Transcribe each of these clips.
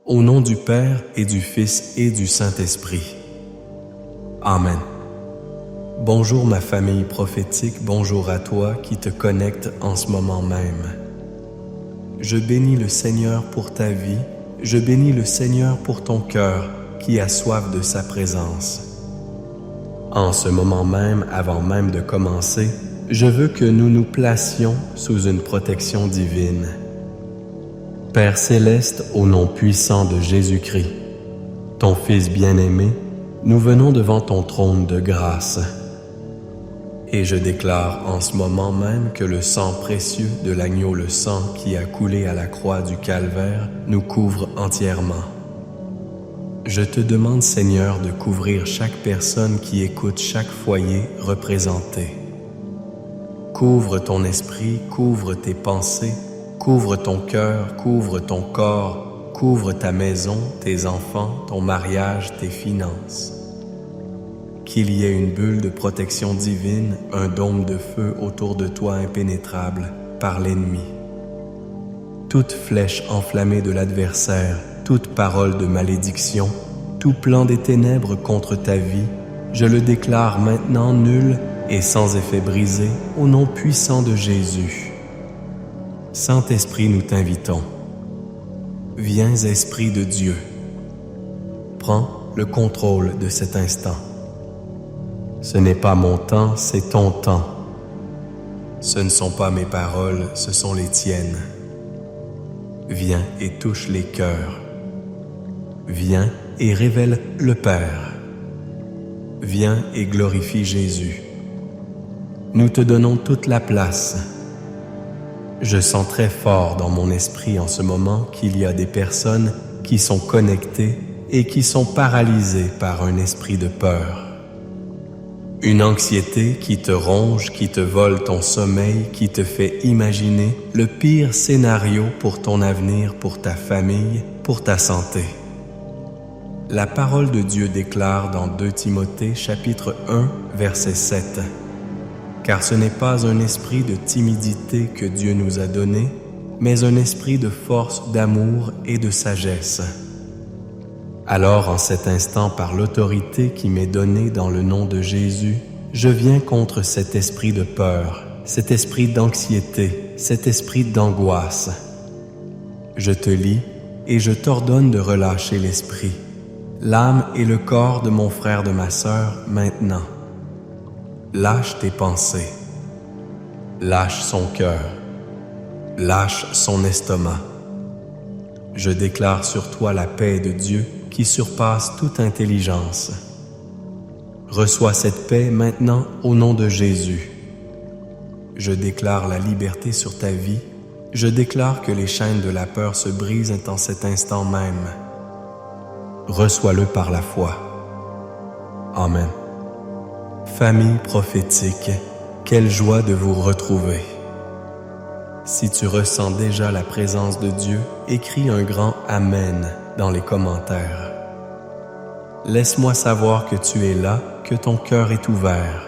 Au nom du Père et du Fils et du Saint-Esprit. Amen. Bonjour ma famille prophétique, bonjour à toi qui te connecte en ce moment même. Je bénis le Seigneur pour ta vie, je bénis le Seigneur pour ton cœur qui a soif de sa présence. En ce moment même, avant même de commencer, je veux que nous nous placions sous une protection divine. Père céleste, au nom puissant de Jésus-Christ, ton Fils bien-aimé, nous venons devant ton trône de grâce. Et je déclare en ce moment même que le sang précieux de l'agneau, le sang qui a coulé à la croix du Calvaire, nous couvre entièrement. Je te demande, Seigneur, de couvrir chaque personne qui écoute chaque foyer représenté. Couvre ton esprit, couvre tes pensées, couvre ton cœur, couvre ton corps, couvre ta maison, tes enfants, ton mariage, tes finances. Qu'il y ait une bulle de protection divine, un dôme de feu autour de toi impénétrable par l'ennemi. Toute flèche enflammée de l'adversaire, toute parole de malédiction, tout plan des ténèbres contre ta vie, je le déclare maintenant nul et sans effet brisé au nom puissant de Jésus. Saint-Esprit, nous t'invitons. Viens, Esprit de Dieu. Prends le contrôle de cet instant. Ce n'est pas mon temps, c'est ton temps. Ce ne sont pas mes paroles, ce sont les tiennes. Viens et touche les cœurs. Viens et révèle le Père. Viens et glorifie Jésus. Nous te donnons toute la place. Je sens très fort dans mon esprit en ce moment qu'il y a des personnes qui sont connectées et qui sont paralysées par un esprit de peur. Une anxiété qui te ronge, qui te vole ton sommeil, qui te fait imaginer le pire scénario pour ton avenir, pour ta famille, pour ta santé. La parole de Dieu déclare dans 2 Timothée chapitre 1 verset 7 : Car ce n'est pas un esprit de timidité que Dieu nous a donné, mais un esprit de force, d'amour et de sagesse. Alors, en cet instant, par l'autorité qui m'est donnée dans le nom de Jésus, je viens contre cet esprit de peur, cet esprit d'anxiété, cet esprit d'angoisse. Je te lie et je t'ordonne de relâcher l'esprit, l'âme et le corps de mon frère, de ma sœur, maintenant. Lâche tes pensées, lâche son cœur, lâche son estomac. Je déclare sur toi la paix de Dieu qui surpasse toute intelligence. Reçois cette paix maintenant au nom de Jésus. Je déclare la liberté sur ta vie. Je déclare que les chaînes de la peur se brisent en cet instant même. Reçois-le par la foi. Amen. Famille prophétique, quelle joie de vous retrouver. Si tu ressens déjà la présence de Dieu, écris un grand Amen dans les commentaires. Laisse-moi savoir que tu es là, que ton cœur est ouvert.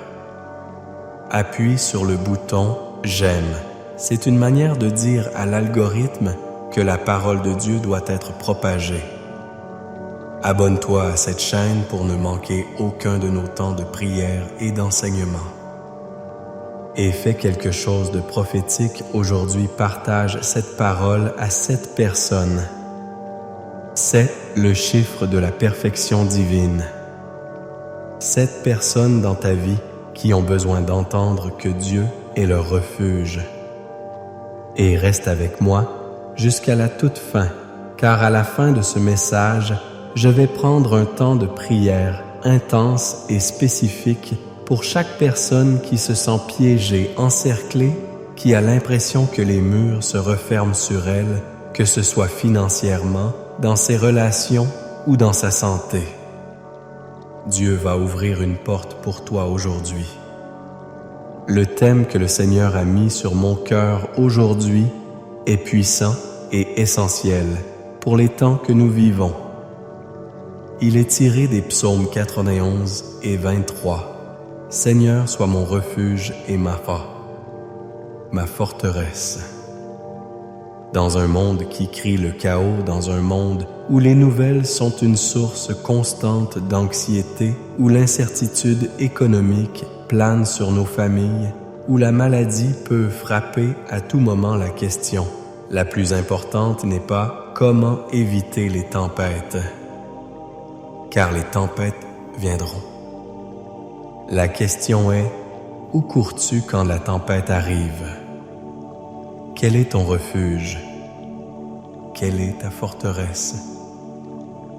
Appuie sur le bouton « J'aime ». C'est une manière de dire à l'algorithme que la parole de Dieu doit être propagée. Abonne-toi à cette chaîne pour ne manquer aucun de nos temps de prière et d'enseignement. Et fais quelque chose de prophétique aujourd'hui, partage cette parole à 7 personnes. C'est le chiffre de la perfection divine. 7 personnes dans ta vie qui ont besoin d'entendre que Dieu est leur refuge. Et reste avec moi jusqu'à la toute fin, car à la fin de ce message, je vais prendre un temps de prière intense et spécifique pour chaque personne qui se sent piégée, encerclée, qui a l'impression que les murs se referment sur elle, que ce soit financièrement, dans ses relations ou dans sa santé. Dieu va ouvrir une porte pour toi aujourd'hui. Le thème que le Seigneur a mis sur mon cœur aujourd'hui est puissant et essentiel pour les temps que nous vivons. Il est tiré des psaumes 91 et 23. Seigneur, sois mon refuge et ma forteresse. Dans un monde qui crie le chaos, dans un monde où les nouvelles sont une source constante d'anxiété, où l'incertitude économique plane sur nos familles, où la maladie peut frapper à tout moment, la question la plus importante n'est pas comment éviter les tempêtes, car les tempêtes viendront. La question est, où cours-tu quand la tempête arrive? Quel est ton refuge? Quelle est ta forteresse?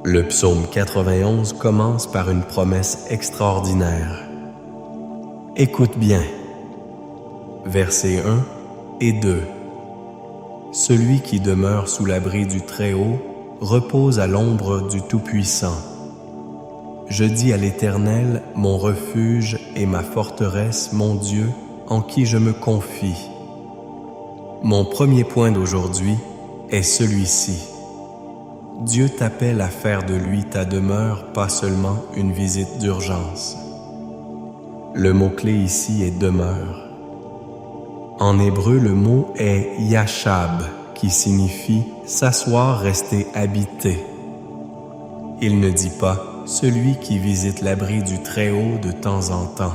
Le psaume 91 commence par une promesse extraordinaire. Écoute bien. Versets 1 et 2. Celui qui demeure sous l'abri du Très-Haut repose à l'ombre du Tout-Puissant. Je dis à l'Éternel, mon refuge et ma forteresse, mon Dieu, en qui je me confie. Mon premier point d'aujourd'hui est celui-ci. Dieu t'appelle à faire de lui ta demeure, pas seulement une visite d'urgence. Le mot-clé ici est demeure. En hébreu, le mot est yashab, qui signifie s'asseoir, rester habité. Il ne dit pas celui qui visite l'abri du Très-Haut de temps en temps.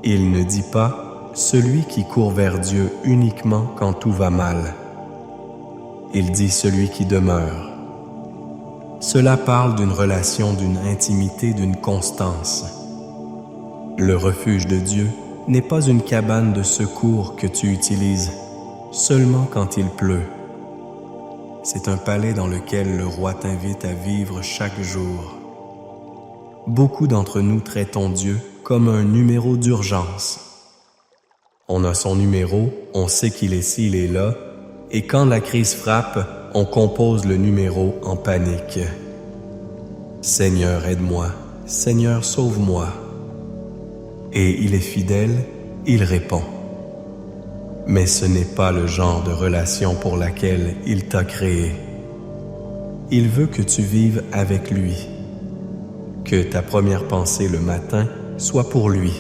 Il ne dit pas celui qui court vers Dieu uniquement quand tout va mal. Il dit celui qui demeure. Cela parle d'une relation, d'une intimité, d'une constance. Le refuge de Dieu n'est pas une cabane de secours que tu utilises seulement quand il pleut. C'est un palais dans lequel le roi t'invite à vivre chaque jour. Beaucoup d'entre nous traitons Dieu comme un numéro d'urgence. On a son numéro, on sait qu'il est ci, il est là, et quand la crise frappe, on compose le numéro en panique. Seigneur, aide-moi. Seigneur, sauve-moi. Et il est fidèle, il répond. Mais ce n'est pas le genre de relation pour laquelle il t'a créé. Il veut que tu vives avec lui, que ta première pensée le matin soit pour lui,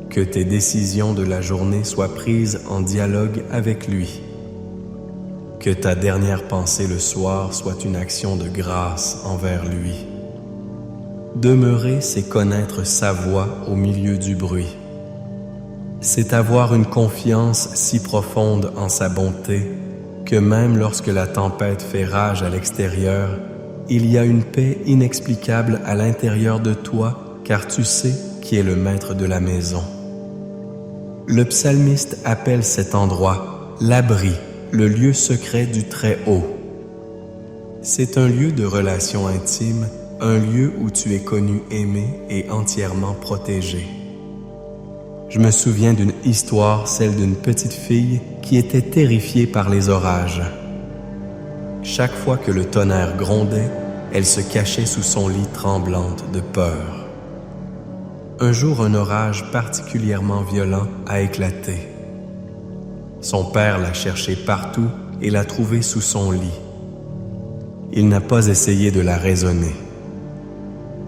que tes décisions de la journée soient prises en dialogue avec lui, que ta dernière pensée le soir soit une action de grâce envers lui. Demeurer, c'est connaître sa voix au milieu du bruit. C'est avoir une confiance si profonde en sa bonté que même lorsque la tempête fait rage à l'extérieur, il y a une paix inexplicable à l'intérieur de toi, car tu sais qui est le maître de la maison. Le psalmiste appelle cet endroit l'abri, le lieu secret du Très-Haut. C'est un lieu de relation intime, un lieu où tu es connu, aimé et entièrement protégé. Je me souviens d'une histoire, celle d'une petite fille qui était terrifiée par les orages. Chaque fois que le tonnerre grondait, elle se cachait sous son lit tremblante de peur. Un jour, un orage particulièrement violent a éclaté. Son père l'a cherchée partout et l'a trouvée sous son lit. Il n'a pas essayé de la raisonner.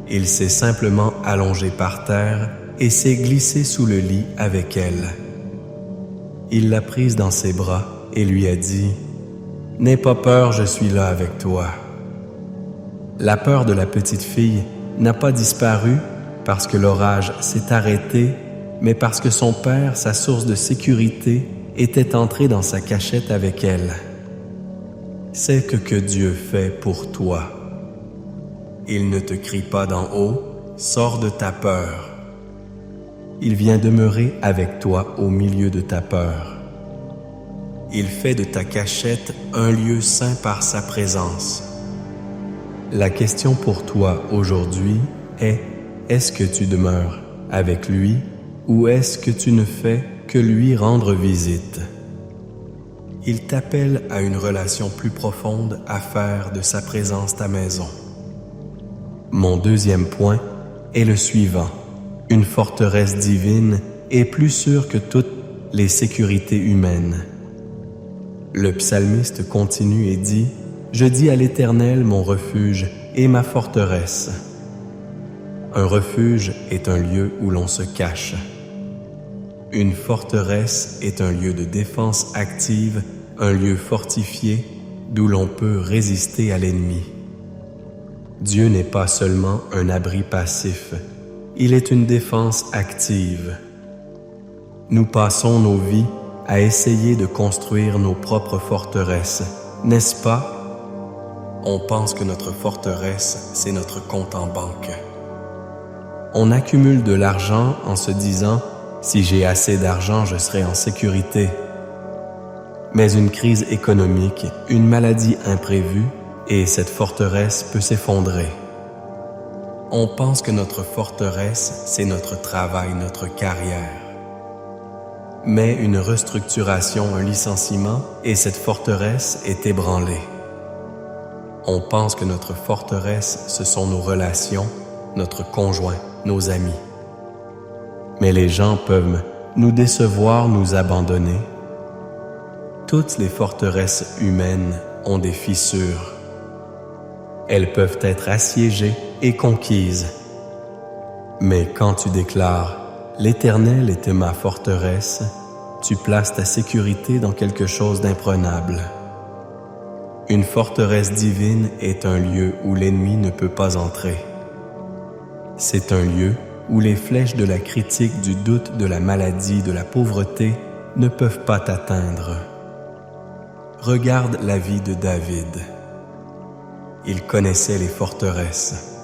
Il s'est simplement allongé par terre et s'est glissé sous le lit avec elle. Il l'a prise dans ses bras et lui a dit « N'aie pas peur, je suis là avec toi ». La peur de la petite fille n'a pas disparu parce que l'orage s'est arrêté, mais parce que son père, sa source de sécurité, était entré dans sa cachette avec elle. C'est ce que Dieu fait pour toi. Il ne te crie pas d'en haut, sors de ta peur. Il vient demeurer avec toi au milieu de ta peur. Il fait de ta cachette un lieu saint par sa présence. La question pour toi aujourd'hui est, est-ce que tu demeures avec lui ou est-ce que tu ne fais que lui rendre visite? Il t'appelle à une relation plus profonde, à faire de sa présence ta maison. Mon deuxième point est le suivant. Une forteresse divine est plus sûre que toutes les sécurités humaines. Le psalmiste continue et dit « Je dis à l'Éternel mon refuge et ma forteresse ». Un refuge est un lieu où l'on se cache. Une forteresse est un lieu de défense active un lieu fortifié d'où l'on peut résister à l'ennemi. Dieu n'est pas seulement un abri passif, il est une défense active. Nous passons nos vies à essayer de construire nos propres forteresses, n'est-ce pas? On pense que notre forteresse, c'est notre compte en banque. On accumule de l'argent en se disant « si j'ai assez d'argent, je serai en sécurité ». Mais une crise économique, une maladie imprévue, et cette forteresse peut s'effondrer. On pense que notre forteresse, c'est notre travail, notre carrière. Mais une restructuration, un licenciement, et cette forteresse est ébranlée. On pense que notre forteresse, ce sont nos relations, notre conjoint, nos amis. Mais les gens peuvent nous décevoir, nous abandonner. Toutes les forteresses humaines ont des fissures. Elles peuvent être assiégées et conquises. Mais quand tu déclares « L'Éternel était ma forteresse », tu places ta sécurité dans quelque chose d'imprenable. Une forteresse divine est un lieu où l'ennemi ne peut pas entrer. C'est un lieu où les flèches de la critique, du doute, de la maladie, de la pauvreté ne peuvent pas t'atteindre. Regarde la vie de David. Il connaissait les forteresses.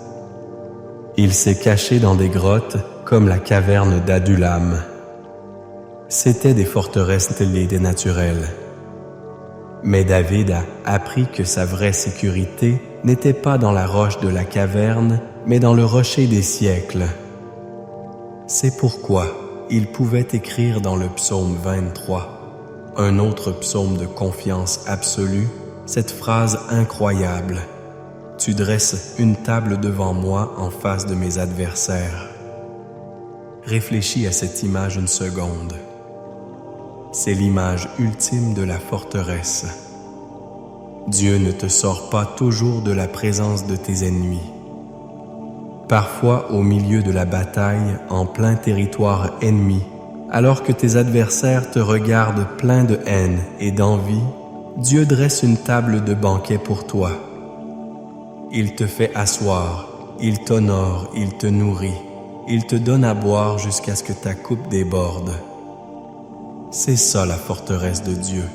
Il s'est caché dans des grottes comme la caverne d'Adullam. C'étaient des forteresses telles des naturelles. Mais David a appris que sa vraie sécurité n'était pas dans la roche de la caverne, mais dans le rocher des siècles. C'est pourquoi il pouvait écrire dans le psaume 23, un autre psaume de confiance absolue, cette phrase incroyable: « Tu dresses une table devant moi en face de mes adversaires. » Réfléchis à cette image une seconde. C'est l'image ultime de la forteresse. Dieu ne te sort pas toujours de la présence de tes ennemis. Parfois, au milieu de la bataille, en plein territoire ennemi, alors que tes adversaires te regardent plein de haine et d'envie, Dieu dresse une table de banquet pour toi. Il te fait asseoir, il t'honore, il te nourrit, il te donne à boire jusqu'à ce que ta coupe déborde. C'est ça la forteresse de Dieu.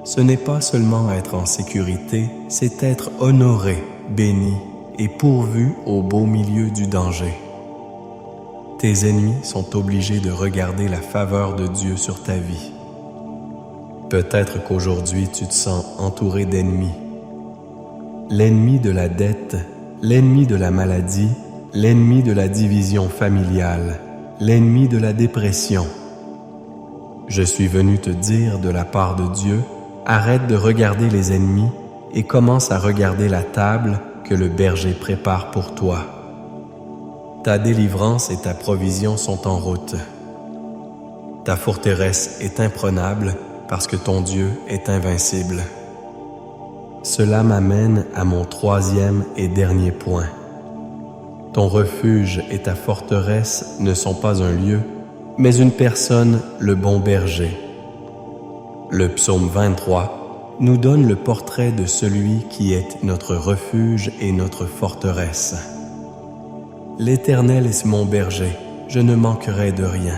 Ce n'est pas seulement être en sécurité, c'est être honoré, béni et pourvu au beau milieu du danger. Tes ennemis sont obligés de regarder la faveur de Dieu sur ta vie. Peut-être qu'aujourd'hui tu te sens entouré d'ennemis. L'ennemi de la dette, l'ennemi de la maladie, l'ennemi de la division familiale, l'ennemi de la dépression. Je suis venu te dire de la part de Dieu, arrête de regarder les ennemis et commence à regarder la table que le berger prépare pour toi. Ta délivrance et ta provision sont en route. Ta forteresse est imprenable parce que ton Dieu est invincible. Cela m'amène à mon troisième et dernier point. Ton refuge et ta forteresse ne sont pas un lieu, mais une personne, le bon berger. Le psaume 23 nous donne le portrait de celui qui est notre refuge et notre forteresse. L'Éternel est mon berger, je ne manquerai de rien.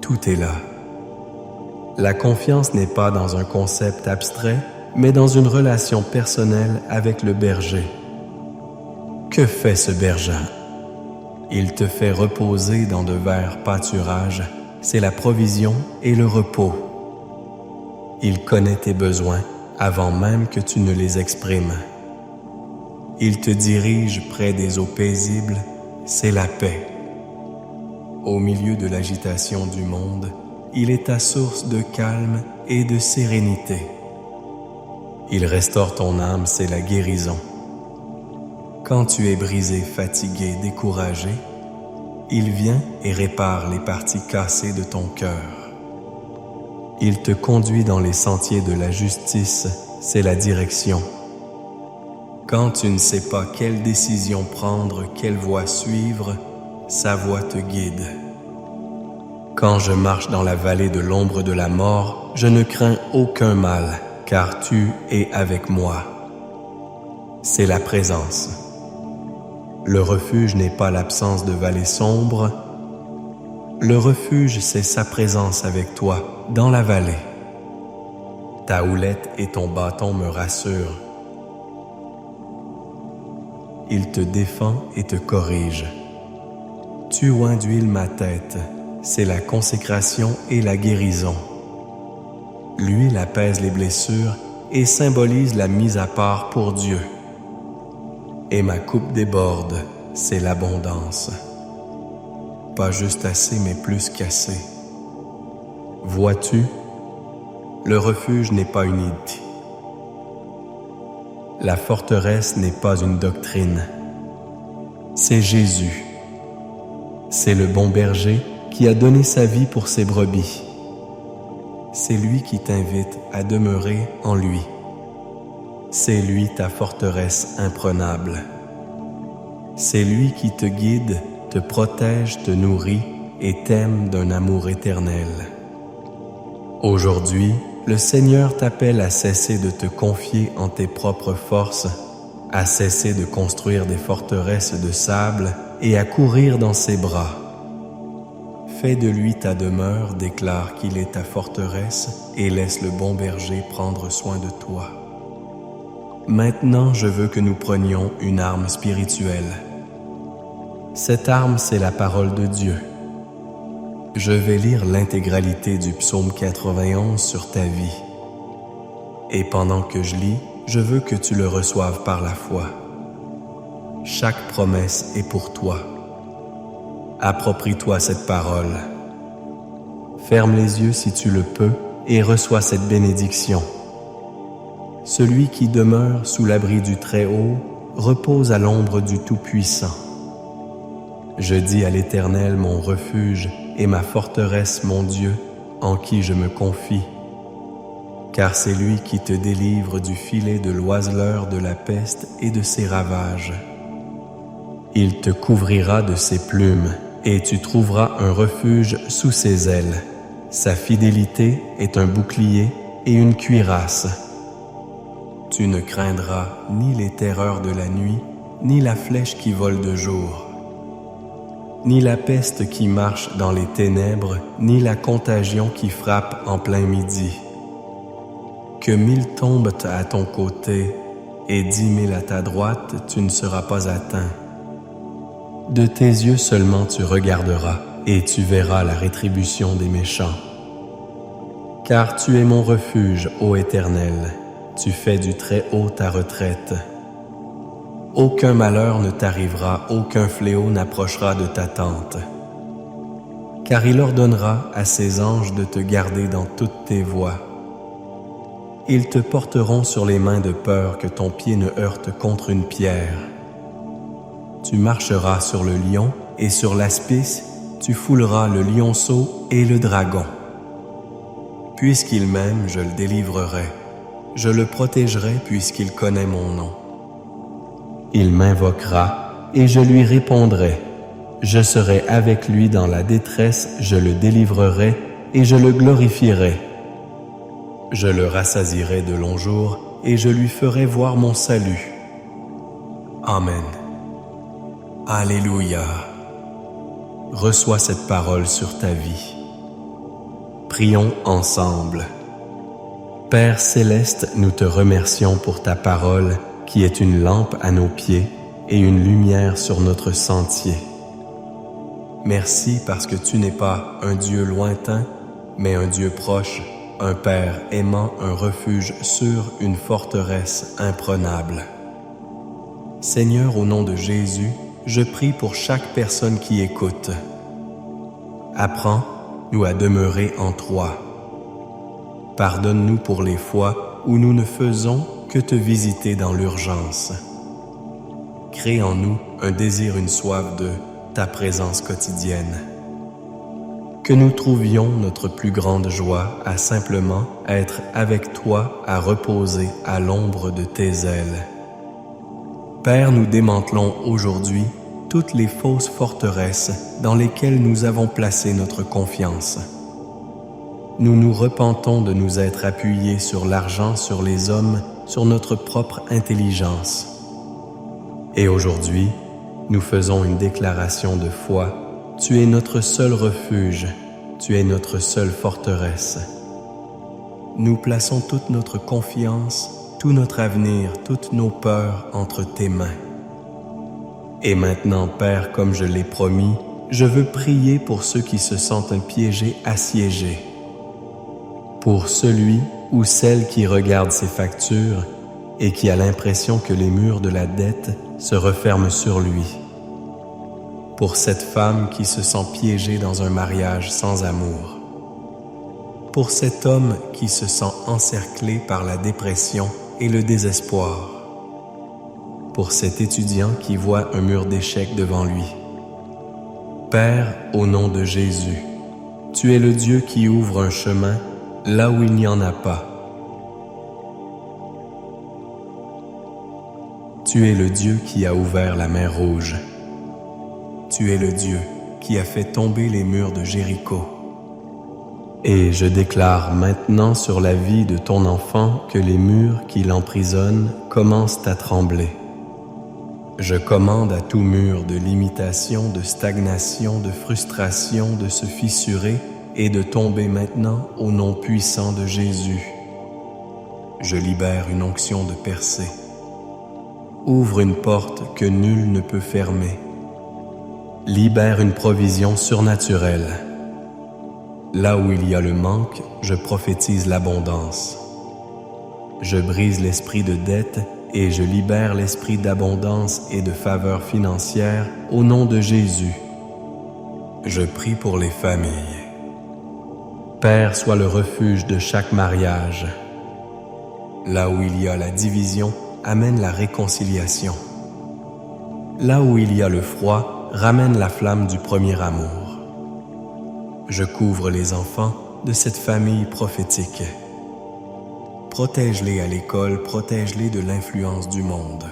Tout est là. La confiance n'est pas dans un concept abstrait, mais dans une relation personnelle avec le berger. Que fait ce berger? Il te fait reposer dans de verts pâturages, c'est la provision et le repos. Il connaît tes besoins avant même que tu ne les exprimes. Il te dirige près des eaux paisibles, c'est la paix. Au milieu de l'agitation du monde, il est ta source de calme et de sérénité. Il restaure ton âme, c'est la guérison. Quand tu es brisé, fatigué, découragé, il vient et répare les parties cassées de ton cœur. Il te conduit dans les sentiers de la justice, c'est la direction. Quand tu ne sais pas quelle décision prendre, quelle voie suivre, sa voie te guide. Quand je marche dans la vallée de l'ombre de la mort, je ne crains aucun mal, car tu es avec moi. C'est la présence. Le refuge n'est pas l'absence de vallée sombre. Le refuge, c'est sa présence avec toi dans la vallée. Ta houlette et ton bâton me rassurent. Il te défend et te corrige. Tu oins d'huile ma tête, c'est la consécration et la guérison. L'huile apaise les blessures et symbolise la mise à part pour Dieu. Et ma coupe déborde, c'est l'abondance. Pas juste assez, mais plus qu'assez. Vois-tu, le refuge n'est pas une idée. La forteresse n'est pas une doctrine. C'est Jésus. C'est le bon berger qui a donné sa vie pour ses brebis. C'est lui qui t'invite à demeurer en lui. C'est lui ta forteresse imprenable. C'est lui qui te guide, te protège, te nourrit et t'aime d'un amour éternel. Aujourd'hui, le Seigneur t'appelle à cesser de te confier en tes propres forces, à cesser de construire des forteresses de sable et à courir dans ses bras. Fais de lui ta demeure, déclare qu'il est ta forteresse et laisse le bon berger prendre soin de toi. Maintenant, je veux que nous prenions une arme spirituelle. Cette arme, c'est la parole de Dieu. Je vais lire l'intégralité du psaume 91 sur ta vie. Et pendant que je lis, je veux que tu le reçoives par la foi. Chaque promesse est pour toi. Approprie-toi cette parole. Ferme les yeux si tu le peux et reçois cette bénédiction. Celui qui demeure sous l'abri du Très-Haut repose à l'ombre du Tout-Puissant. Je dis à l'Éternel mon refuge et ma forteresse mon Dieu, en qui je me confie. Car c'est lui qui te délivre du filet de l'oiseleur de la peste et de ses ravages. Il te couvrira de ses plumes, et tu trouveras un refuge sous ses ailes. Sa fidélité est un bouclier et une cuirasse. Tu ne craindras ni les terreurs de la nuit, ni la flèche qui vole de jour, ni la peste qui marche dans les ténèbres, ni la contagion qui frappe en plein midi. Que 1000 tombent à ton côté et 10 000 à ta droite, tu ne seras pas atteint. De tes yeux seulement tu regarderas, et tu verras la rétribution des méchants. Car tu es mon refuge, ô Éternel, tu fais du Très-Haut ta retraite. Aucun malheur ne t'arrivera, aucun fléau n'approchera de ta tente. Car il ordonnera à ses anges de te garder dans toutes tes voies. Ils te porteront sur les mains de peur que ton pied ne heurte contre une pierre. Tu marcheras sur le lion et sur l'aspice, tu fouleras le lionceau et le dragon. Puisqu'il m'aime, je le délivrerai. Je le protégerai puisqu'il connaît mon nom. Il m'invoquera et je lui répondrai. Je serai avec lui dans la détresse, je le délivrerai et je le glorifierai. Je le rassasierai de longs jours et je lui ferai voir mon salut. Amen. Alléluia. Reçois cette parole sur ta vie. Prions ensemble. Père céleste, nous te remercions pour ta parole qui est une lampe à nos pieds et une lumière sur notre sentier. Merci parce que tu n'es pas un Dieu lointain, mais un Dieu proche, un Père aimant, un refuge sûr, une forteresse imprenable. Seigneur, au nom de Jésus, je prie pour chaque personne qui écoute. Apprends-nous à demeurer en toi. Pardonne-nous pour les fois où nous ne faisons que te visiter dans l'urgence. Crée en nous un désir, une soif de ta présence quotidienne. Que nous trouvions notre plus grande joie à simplement être avec toi, à reposer à l'ombre de tes ailes. Père, nous démantelons aujourd'hui toutes les fausses forteresses dans lesquelles nous avons placé notre confiance. nous nous repentons de nous être appuyés sur l'argent, sur les hommes, sur notre propre intelligence. Et aujourd'hui, nous faisons une déclaration de foi. Tu es notre seul refuge, tu es notre seule forteresse. Nous plaçons toute notre confiance, tout notre avenir, toutes nos peurs entre tes mains. Et maintenant, Père, comme je l'ai promis, je veux prier pour ceux qui se sentent piégés, assiégés. Pour celui ou celle qui regarde ses factures et qui a l'impression que les murs de la dette se referment sur lui. Pour cette femme qui se sent piégée dans un mariage sans amour. Pour cet homme qui se sent encerclé par la dépression et le désespoir. Pour cet étudiant qui voit un mur d'échecs devant lui. Père, au nom de Jésus, tu es le Dieu qui ouvre un chemin là où il n'y en a pas. Tu es le Dieu qui a ouvert la mer Rouge. Tu es le Dieu qui a fait tomber les murs de Jéricho. Et je déclare maintenant sur la vie de ton enfant que les murs qui l'emprisonnent commencent à trembler. Je commande à tout mur de limitation, de stagnation, de frustration de se fissurer et de tomber maintenant au nom puissant de Jésus. Je libère une onction de percée. Ouvre une porte que nul ne peut fermer. Libère une provision surnaturelle. Là où il y a le manque, je prophétise l'abondance. Je brise l'esprit de dette et je libère l'esprit d'abondance et de faveur financière au nom de Jésus. Je prie pour les familles. Père, sois le refuge de chaque mariage. Là où il y a la division, amène la réconciliation. Là où il y a le froid, ramène la flamme du premier amour. Je couvre les enfants de cette famille prophétique. Protège-les à l'école, protège-les de l'influence du monde.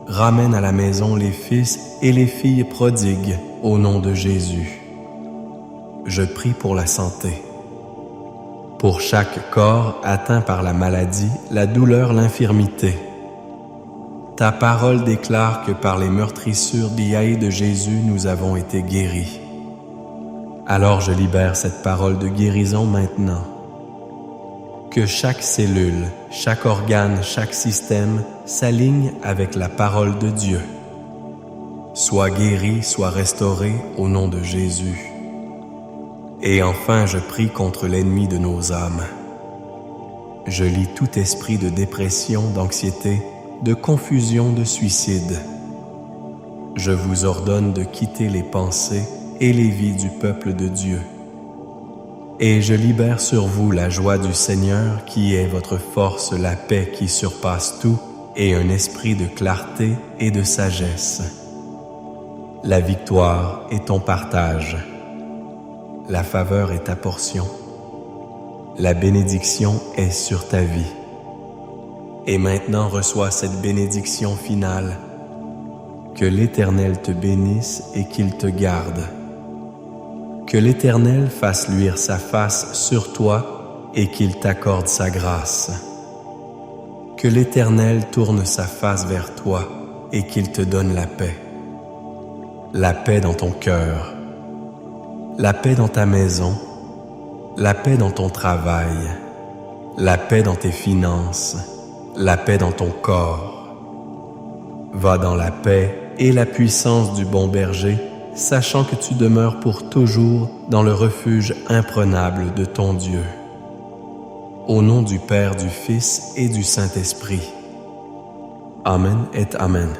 Ramène à la maison les fils et les filles prodigues au nom de Jésus. Je prie pour la santé. Pour chaque corps atteint par la maladie, la douleur, l'infirmité. Ta parole déclare que par les meurtrissures d'Iaïe de Jésus, nous avons été guéris. Alors je libère cette parole de guérison maintenant. Que chaque cellule, chaque organe, chaque système s'aligne avec la parole de Dieu. Sois guéri, sois restauré au nom de Jésus. Et enfin, je prie contre l'ennemi de nos âmes. Je lie tout esprit de dépression, d'anxiété, de confusion, de suicide. Je vous ordonne de quitter les pensées et les vies du peuple de Dieu. Et je libère sur vous la joie du Seigneur qui est votre force, la paix qui surpasse tout et un esprit de clarté et de sagesse. La victoire est ton partage. La faveur est ta portion. La bénédiction est sur ta vie. Et maintenant reçois cette bénédiction finale. Que l'Éternel te bénisse et qu'il te garde. Que l'Éternel fasse luire sa face sur toi et qu'il t'accorde sa grâce. Que l'Éternel tourne sa face vers toi et qu'il te donne la paix. La paix dans ton cœur, la paix dans ta maison, la paix dans ton travail, la paix dans tes finances, la paix dans ton corps. Va dans la paix et la puissance du bon berger, sachant que tu demeures pour toujours dans le refuge imprenable de ton Dieu. Au nom du Père, du Fils et du Saint-Esprit. Amen et Amen.